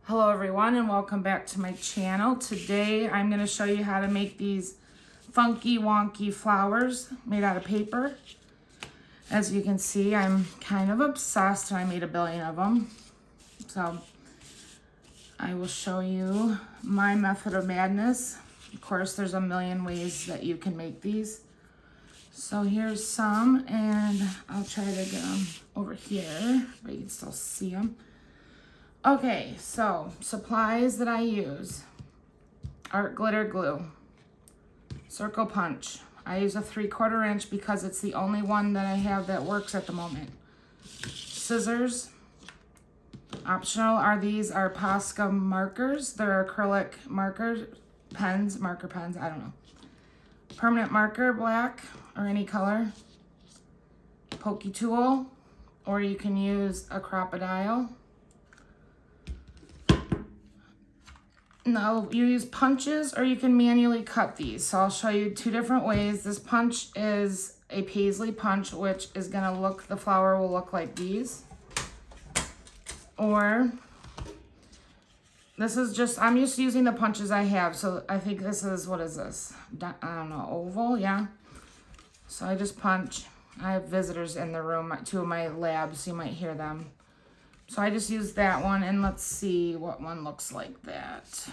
Hello everyone and welcome back to my channel. Today I'm going to show you how to make these funky wonky flowers made out of paper. As you can see, I'm kind of obsessed and I made a billion of them. So I will show you my method of madness. Of course, there's a million ways that you can make these. So here's some, and I'll try to get them over here, but you can still see them. Okay, so supplies that I use: art glitter glue, circle punch. I use a 3/4 inch because it's the only one that I have that works at the moment. Scissors. Optional are these are Posca markers. They're acrylic marker pens, I don't know. Permanent marker, black or any color. Pokey tool, or you can use a crocodile. Now you use punches or you can manually cut these. So I'll show you two different ways. This punch is a paisley punch, which is gonna look, the flower will look like these. Or this is just, I'm just using the punches I have. So I think this is, what is this? I don't know, oval, yeah. So I just punch. I have visitors in the room, two of my labs, you might hear them. So I just used that one, and let's see what one looks like that.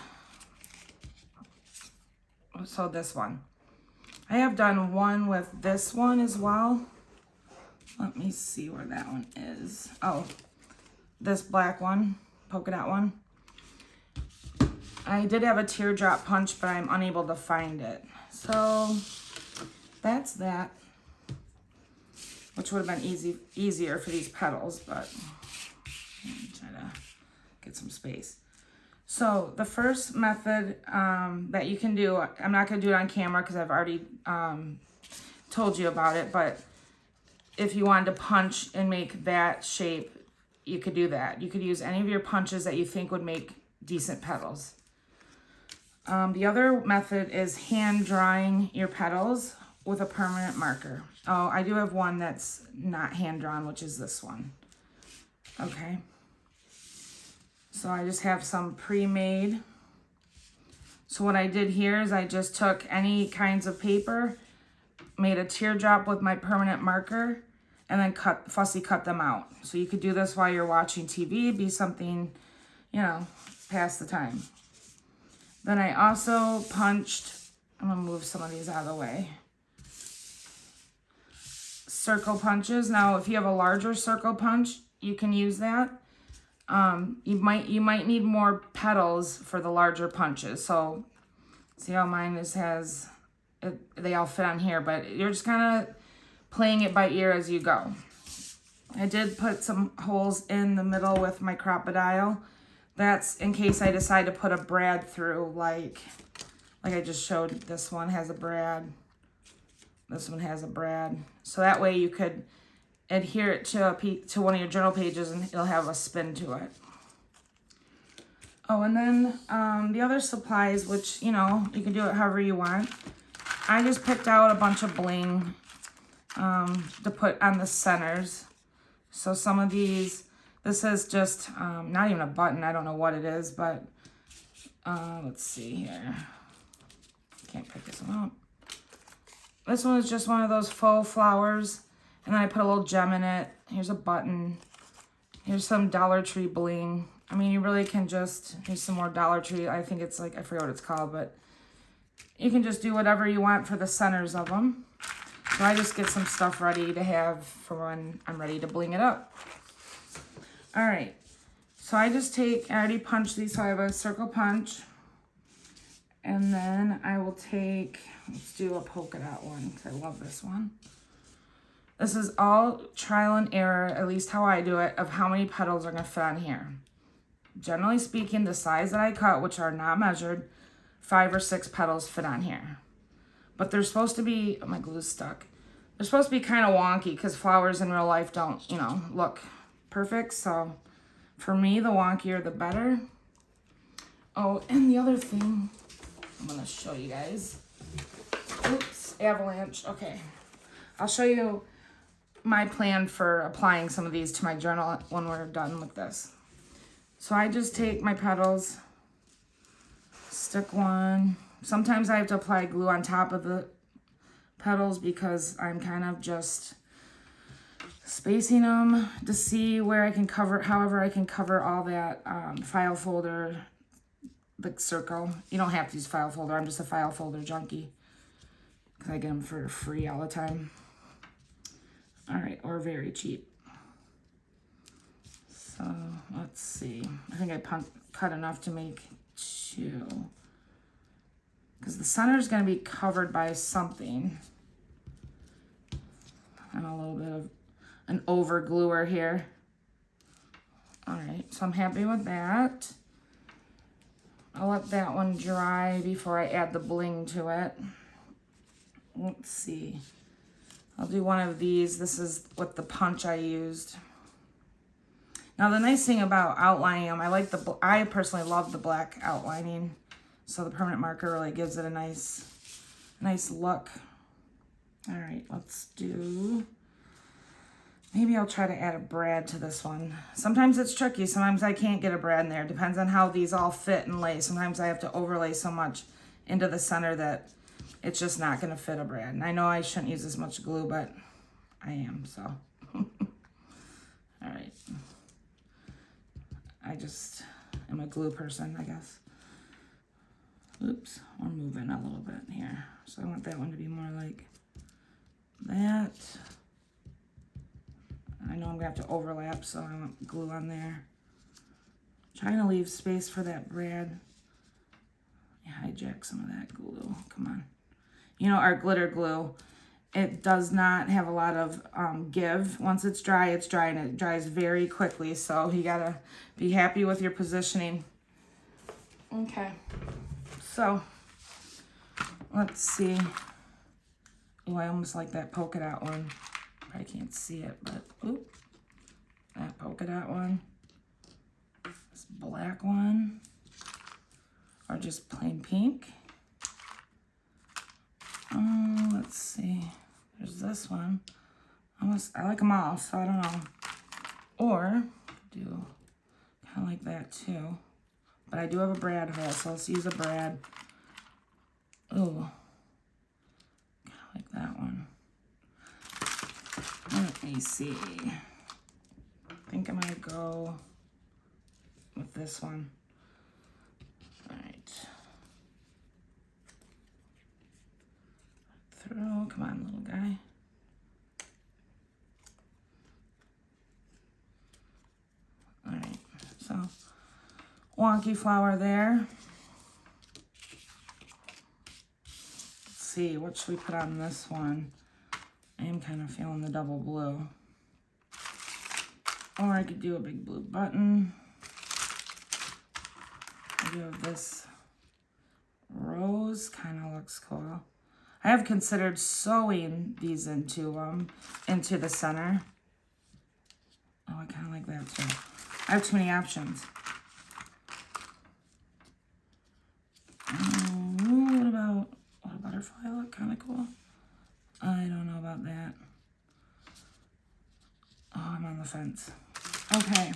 So this one. I have done one with this one as well. Let me see where that one is. Oh, this black one, polka dot one. I did have a teardrop punch, but I'm unable to find it. So that's that, which would have been easier for these petals, but try to get some space. So the first method that you can do, I'm not going to do it on camera because I've already told you about it, but if you wanted to punch and make that shape, you could do that. You could use any of your punches that you think would make decent petals. The other method is hand drawing your petals with a permanent marker. Oh, I do have one that's not hand drawn, which is this one. Okay. So I just have some pre-made. So what I did here is I just took any kinds of paper, made a teardrop with my permanent marker, and then fussy cut them out. So you could do this while you're watching TV, be something, you know, pass the time. Then I also punched, I'm gonna move some of these out of the way. Circle punches. Now, if you have a larger circle punch, you can use that. You might need more petals for the larger punches. So see how mine has they all fit on here, but you're just kind of playing it by ear as you go. I did put some holes in the middle with my crocodile. That's in case I decide to put a brad through, like I just showed. This one has a brad. This one has a brad. So that way you could adhere it to one of your journal pages and it'll have a spin to it. Oh, and then the other supplies, which, you know, you can do it however you want. I just picked out a bunch of bling to put on the centers. So some of these, this is just not even a button. I don't know what it is, but let's see here. Can't pick this one up. This one is just one of those faux flowers. And then I put a little gem in it. Here's a button. Here's some Dollar Tree bling. I mean, you really can just, here's some more Dollar Tree. I think it's like, I forget what it's called, but you can just do whatever you want for the centers of them. So I just get some stuff ready to have for when I'm ready to bling it up. All right. So I just I already punched these, so I have a circle punch. And then I will take, let's do a polka dot one because I love this one. This is all trial and error, at least how I do it, of how many petals are going to fit on here. Generally speaking, the size that I cut, which are not measured, 5 or 6 petals fit on here. But they're supposed to be, oh, my glue's stuck. They're supposed to be kind of wonky because flowers in real life don't, you know, look perfect. So for me, the wonkier the better. Oh, and the other thing, I'm going to show you guys. Oops, avalanche. Okay. I'll show you my plan for applying some of these to my journal when we're done with this. So I just take my petals, stick one. Sometimes I have to apply glue on top of the petals because I'm kind of just spacing them to see where I can cover, however I can cover all that file folder, the circle. You don't have to use file folder. I'm just a file folder junkie because I get them for free all the time. All right, or very cheap. So let's see. I think I cut enough to make 2. Because the center is going to be covered by something. And a little bit of an over gluer here. All right, so I'm happy with that. I'll let that one dry before I add the bling to it. Let's see. I'll do one of these. This is what the punch I used. Now the nice thing about outlining them, I personally love the black outlining. So the permanent marker really gives it a nice look. All right, let's do, maybe I'll try to add a brad to this one. Sometimes it's tricky. Sometimes I can't get a brad in there. Depends on how these all fit and lay. Sometimes I have to overlay so much into the center that it's just not going to fit a brad. And I know I shouldn't use as much glue, but I am, so. All right. I just am a glue person, I guess. Oops, we're moving a little bit here. So I want that one to be more like that. I know I'm gonna have to overlap, so I want glue on there. Trying to leave space for that brad. Hijack some of that glue, come on. You know, our glitter glue, it does not have a lot of give. Once it's dry, and it dries very quickly. So you gotta be happy with your positioning. Okay. So, let's see. Oh, I almost like that polka dot one. Probably can't see it, but, oop. That polka dot one. This black one. Or just plain pink. Let's see. There's this one. I like them all, so I don't know. Or, do kind of like that too. But I do have a brad hole, so let's use a brad. Ooh. Kind of like that one. Let me see. I think I'm going to go with this one. All right. Throw, come on, little guy. All right, so wonky flower there. Let's see, what should we put on this one? I am kind of feeling the double blue. Or I could do a big blue button. I do have this rose, kind of looks cool. I have considered sewing these into the center. Oh, I kind of like that too. I have too many options. What about a butterfly look? Kind of cool. I don't know about that. Oh, I'm on the fence. Okay.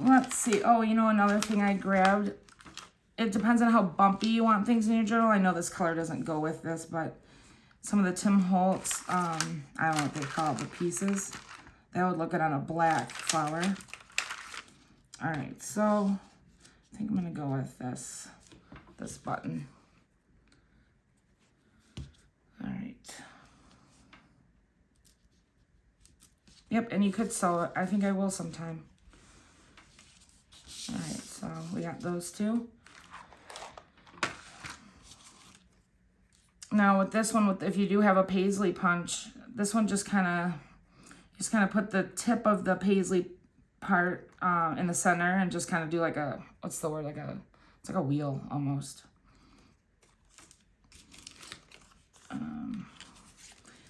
Let's see. Oh, you know, another thing I grabbed. It depends on how bumpy you want things in your journal. I know this color doesn't go with this, but some of the Tim Holtz, I don't know what they call it, the pieces. That would look good on a black flower. All right, so I think I'm gonna go with this button. All right. Yep, and you could sew it. I think I will sometime. All right, so we got those two. Now with this one, if you do have a paisley punch, this one just kind of put the tip of the paisley part in the center and just kind of do like a, what's the word, it's like a wheel almost.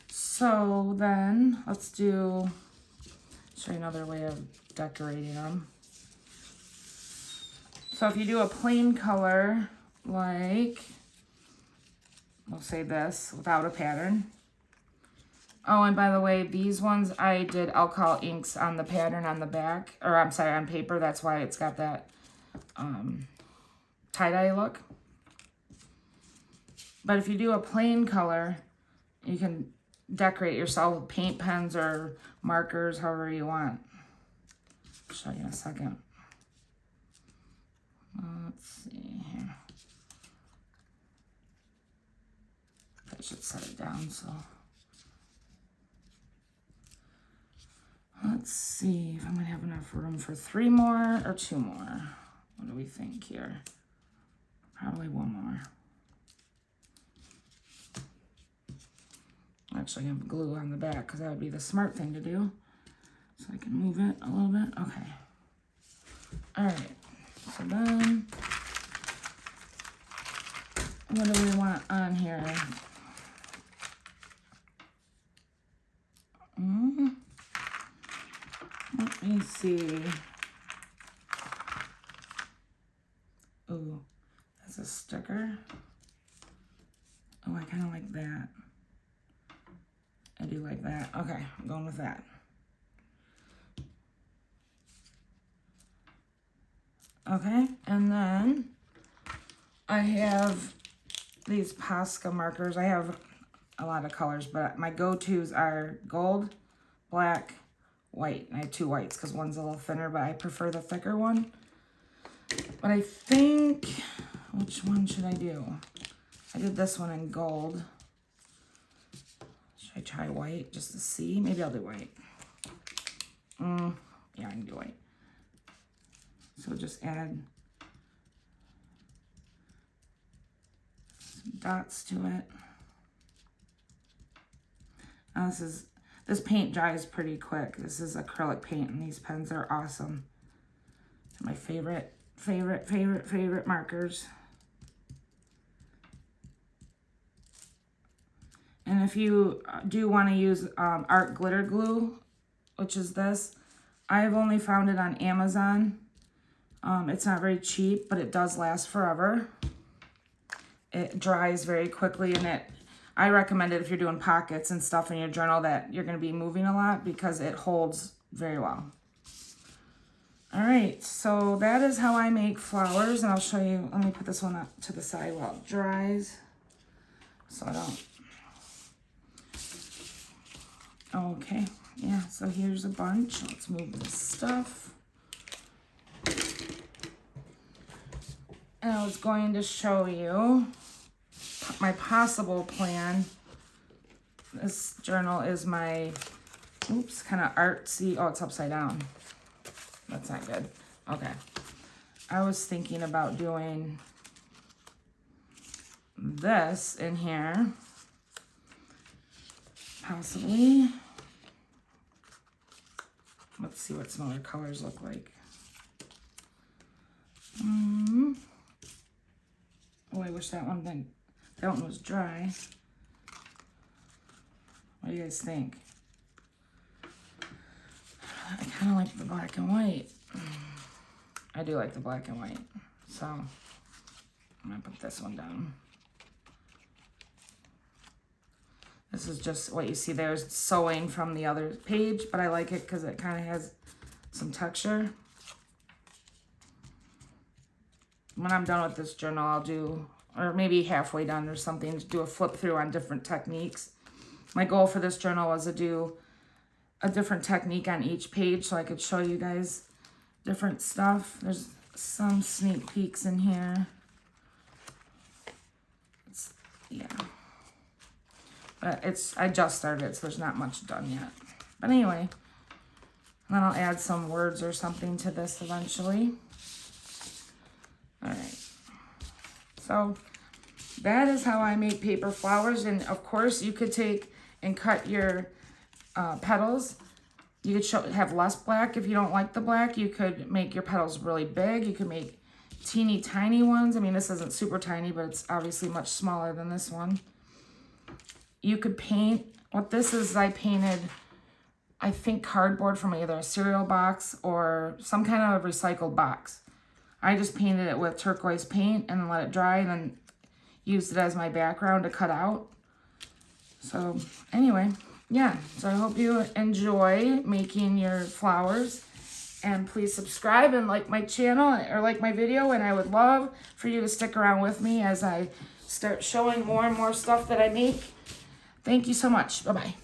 So then let's show you another way of decorating them. So if you do a plain color, like, we'll say this, without a pattern, Oh, and by the way, these ones I did alcohol inks on the pattern on the back, or I'm sorry, on paper. That's why it's got that tie-dye look. But if you do a plain color, you can decorate yourself with paint pens or markers, however you want. I'll show you in a second. Let's see here. I should set it down so. Let's see if I'm gonna have enough room for 3 more or 2 more. What do we think here? Probably 1 more. Actually, I'm gonna glue on the back because that would be the smart thing to do. So I can move it a little bit. Okay. All right. So then, what do we want on here? Let me see. Ooh, that's a sticker. Oh, I kind of like that. I do like that. Okay, I'm going with that. Okay, and then I have these Posca markers. I have a lot of colors, but my go-tos are gold, black, white. I have 2 whites because one's a little thinner, but I prefer the thicker one. But I think, which one should I do? I did this one in gold. Should I try white just to see? Maybe I'll do white. Yeah, I can do white. So just add some dots to it. Now this paint dries pretty quick. This is acrylic paint, and these pens are awesome. They're my favorite markers. And if you do want to use art glitter glue, which is this, I've only found it on Amazon. It's not very cheap, but it does last forever. It dries very quickly, and I recommend it if you're doing pockets and stuff in your journal that you're going to be moving a lot because it holds very well. All right, so that is how I make flowers, and I'll show you. Let me put this one up to the side while it dries so I don't. Okay, yeah, so here's a bunch. Let's move this stuff. And I was going to show you my possible plan. This journal is my, oops, kind of artsy. Oh, it's upside down. That's not good. Okay. I was thinking about doing this in here. Possibly. Let's see what some other colors look like. Oh, I wish that one was dry. What do you guys think? I kind of like the black and white. I do like the black and white. So I'm gonna put this one down. This is just what you see there is sewing from the other page, but I like it because it kind of has some texture. When I'm done with this journal, I'll do, or maybe halfway done or something, do a flip through on different techniques. My goal for this journal was to do a different technique on each page so I could show you guys different stuff. There's some sneak peeks in here. Yeah. But I just started, so there's not much done yet. But anyway, and then I'll add some words or something to this eventually. All right. So that is how I make paper flowers. And of course, you could take and cut your petals. You could have less black if you don't like the black. You could make your petals really big. You could make teeny tiny ones. I mean, this isn't super tiny, but it's obviously much smaller than this one. You could paint, what this is, I painted, I think, cardboard from either a cereal box or some kind of recycled box. I just painted it with turquoise paint and then let it dry and then used it as my background to cut out. So anyway, yeah, so I hope you enjoy making your flowers. And please subscribe and like my channel or like my video. And I would love for you to stick around with me as I start showing more and more stuff that I make. Thank you so much. Bye-bye.